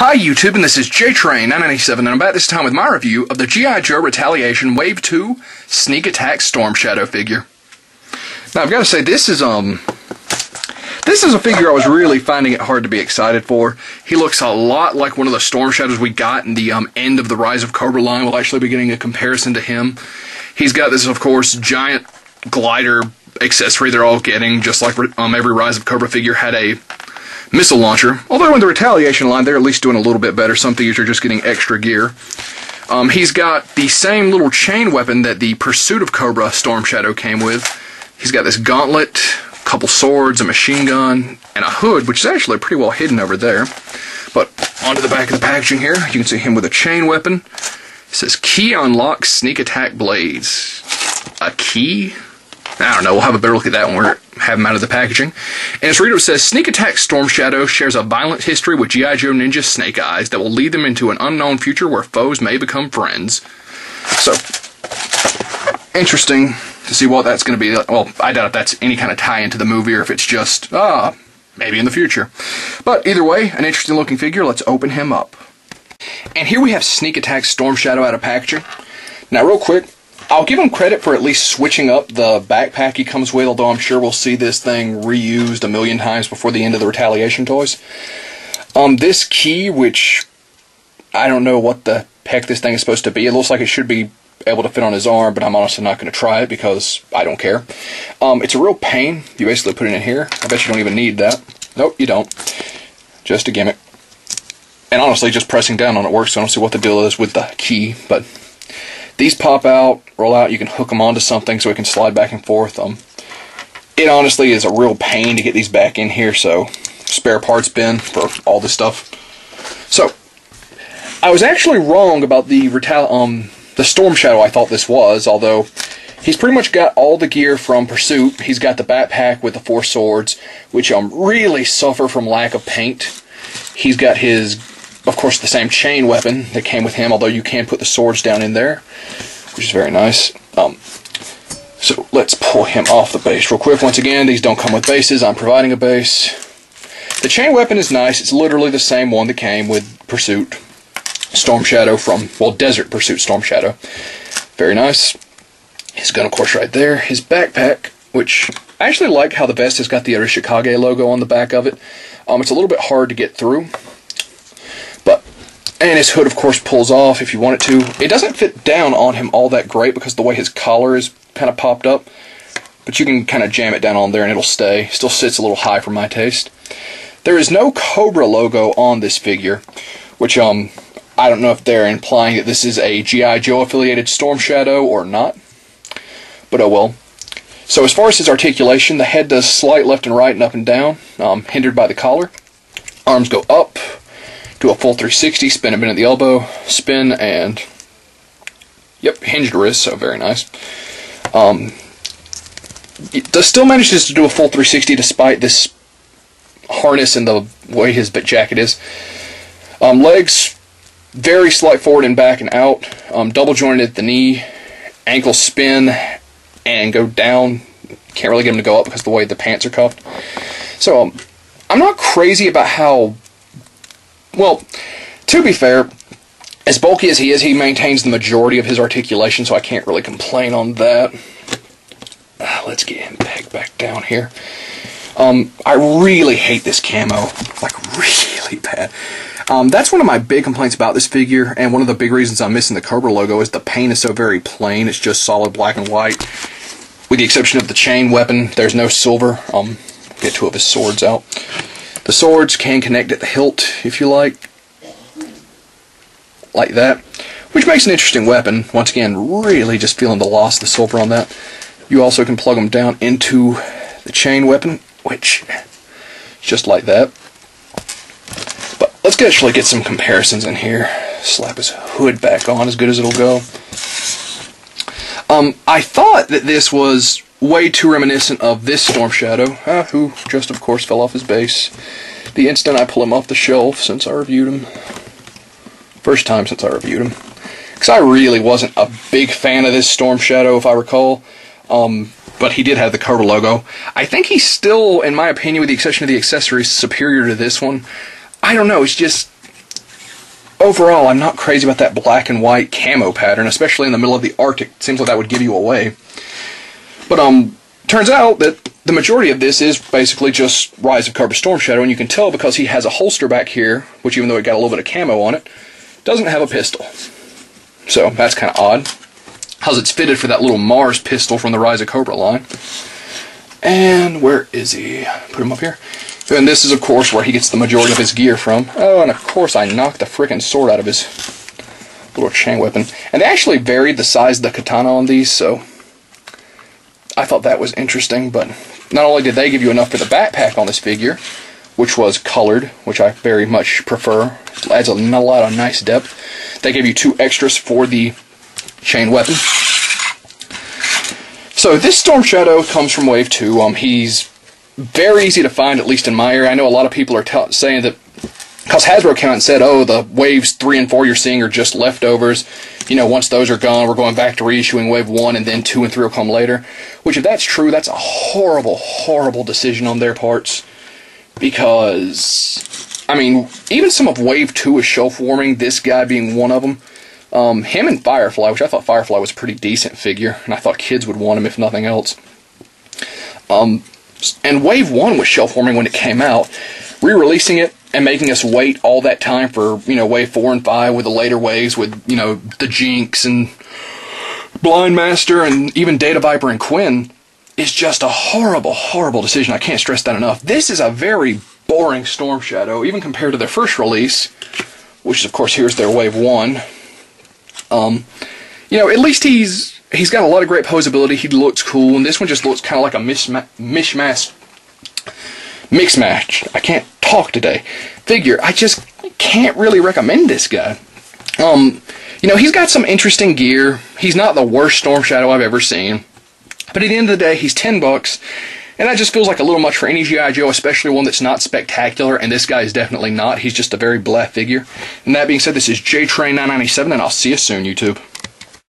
Hi YouTube, and this is JTrain997, and I'm back this time with my review of the G.I. Joe Retaliation Wave 2 Sneak Attack Storm Shadow figure. Now I've got to say, this is a figure I was really finding it hard to be excited for. He looks a lot like one of the Storm Shadows we got in the end of the Rise of Cobra line. We'll actually be getting a comparison to him. He's got this, of course, giant glider accessory they're all getting, just like every Rise of Cobra figure had a missile launcher. Although in the Retaliation line, they're at least doing a little bit better. Some figures are just getting extra gear. He's got the same little chain weapon that the Pursuit of Cobra Storm Shadow came with. He's got this gauntlet, a couple swords, a machine gun, and a hood, which is actually pretty well hidden over there. But onto the back of the packaging here, you can see him with a chain weapon. It says, Key Unlock Sneak Attack Blades. A key? I don't know, we'll have a better look at that when we have him out of the packaging. And its reader says, Sneak Attack Storm Shadow shares a violent history with G.I. Joe Ninja Snake Eyes that will lead them into an unknown future where foes may become friends. So, interesting to see what that's going to be. Well, I doubt if that's any kind of tie-in to the movie or if it's just, maybe in the future. But either way, an interesting looking figure. Let's open him up. And here we have Sneak Attack Storm Shadow out of packaging. Now, real quick, I'll give him credit for at least switching up the backpack he comes with, although I'm sure we'll see this thing reused a million times before the end of the Retaliation toys. This key, which I don't know what the heck this thing is supposed to be. It looks like it should be able to fit on his arm, but I'm honestly not going to try it because I don't care. It's a real pain. You basically put it in here. I bet you don't even need that. Nope, you don't. Just a gimmick. And honestly, just pressing down on it works, so I don't see what the deal is with the key, but these pop out, roll out, you can hook them onto something so it can slide back and forth. It honestly is a real pain to get these back in here, so spare parts bin for all this stuff. So, I was actually wrong about the Storm Shadow I thought this was, although he's pretty much got all the gear from Pursuit. He's got the backpack with the 4 swords, which really suffer from lack of paint. He's got his, of course, the same chain weapon that came with him, although you can put the swords down in there, which is very nice. So let's pull him off the base real quick. Once again, these don't come with bases. I'm providing a base. The chain weapon is nice. It's literally the same one that came with Pursuit Storm Shadow from, well, Desert Pursuit Storm Shadow. Very nice. His gun, of course, right there. His backpack, which I actually like how the vest has got the Arishikage logo on the back of it. It's a little bit hard to get through. And his hood, of course, pulls off if you want it to. It doesn't fit down on him all that great because the way his collar is kind of popped up. But you can kind of jam it down on there and it'll stay. Still sits a little high for my taste. There is no Cobra logo on this figure, which I don't know if they're implying that this is a G.I. Joe affiliated Storm Shadow or not. But oh well. So as far as his articulation, the head does slight left and right and up and down, hindered by the collar. Arms go up. Do a full 360, spin a bit at the elbow, spin, and yep, hinged wrist, so very nice. It still manages to do a full 360 despite this harness and the way his jacket is. Legs, very slight forward and back and out, double jointed at the knee, ankle spin, and go down. Can't really get him to go up because of the way the pants are cuffed. So, I'm not crazy about how, well, to be fair, as bulky as he is, he maintains the majority of his articulation, so I can't really complain on that. Let's get him pegged back down here. I really hate this camo, like really bad. That's one of my big complaints about this figure, and one of the big reasons I'm missing the Cobra logo is the paint is so very plain. It's just solid black and white, with the exception of the chain weapon. There's no silver. Get 2 of his swords out. The swords can connect at the hilt, if you like that, which makes an interesting weapon. Once again, really just feeling the loss of the silver on that. You also can plug them down into the chain weapon, which is just like that. But let's actually get some comparisons in here. Slap his hood back on, as good as it'll go. I thought that this was way too reminiscent of this Storm Shadow, who just, of course, fell off his base the instant I pull him off the shelf since I reviewed him. First time since I reviewed him. Because I really wasn't a big fan of this Storm Shadow, if I recall. But he did have the Cobra logo. I think he's still, in my opinion, with the exception of the accessories, superior to this one. I don't know, it's just, overall, I'm not crazy about that black and white camo pattern, especially in the middle of the Arctic. It seems like that would give you away. But turns out that the majority of this is basically just Rise of Cobra Storm Shadow, and you can tell because he has a holster back here, which even though it got a little bit of camo on it, doesn't have a pistol. So that's kind of odd, because it's fitted for that little Mars pistol from the Rise of Cobra line. And where is he? Put him up here. And this is, of course, where he gets the majority of his gear from. Oh, and of course I knocked the frickin' sword out of his little chain weapon. And they actually varied the size of the katana on these, so I thought that was interesting. But not only did they give you enough for the backpack on this figure, which was colored, which I very much prefer. It adds a lot of nice depth. They gave you 2 extras for the chain weapon. So this Storm Shadow comes from Wave 2. He's very easy to find, at least in my area. I know a lot of people are saying that, because Hasbro came out and said, oh, the Waves 3 and 4 you're seeing are just leftovers. You know, once those are gone, we're going back to reissuing Wave 1, and then 2 and 3 will come later. Which, if that's true, that's a horrible, horrible decision on their parts. Because, I mean, even some of Wave 2 is shelf-warming, this guy being one of them. Him and Firefly, which I thought Firefly was a pretty decent figure, and I thought kids would want him if nothing else. And Wave 1 was shelf-warming when it came out. Re-releasing it and making us wait all that time for, you know, Wave 4 and 5 with the later waves with, you know, the Jinx and Blind Master and even Data Viper and Quinn is just a horrible, horrible decision. I can't stress that enough. This is a very boring Storm Shadow, even compared to their first release, which is, of course, here's their Wave 1. You know, at least he's got a lot of great posability. He looks cool, and this one just looks kind of like a mix-match. I can't talk today. Figure. I just can't really recommend this guy. You know, he's got some interesting gear. He's not the worst Storm Shadow I've ever seen. But at the end of the day, he's $10, and that just feels like a little much for any G.I. Joe, especially one that's not spectacular, and this guy is definitely not. He's just a very blah figure. And that being said, this is JTrain997, and I'll see you soon, YouTube.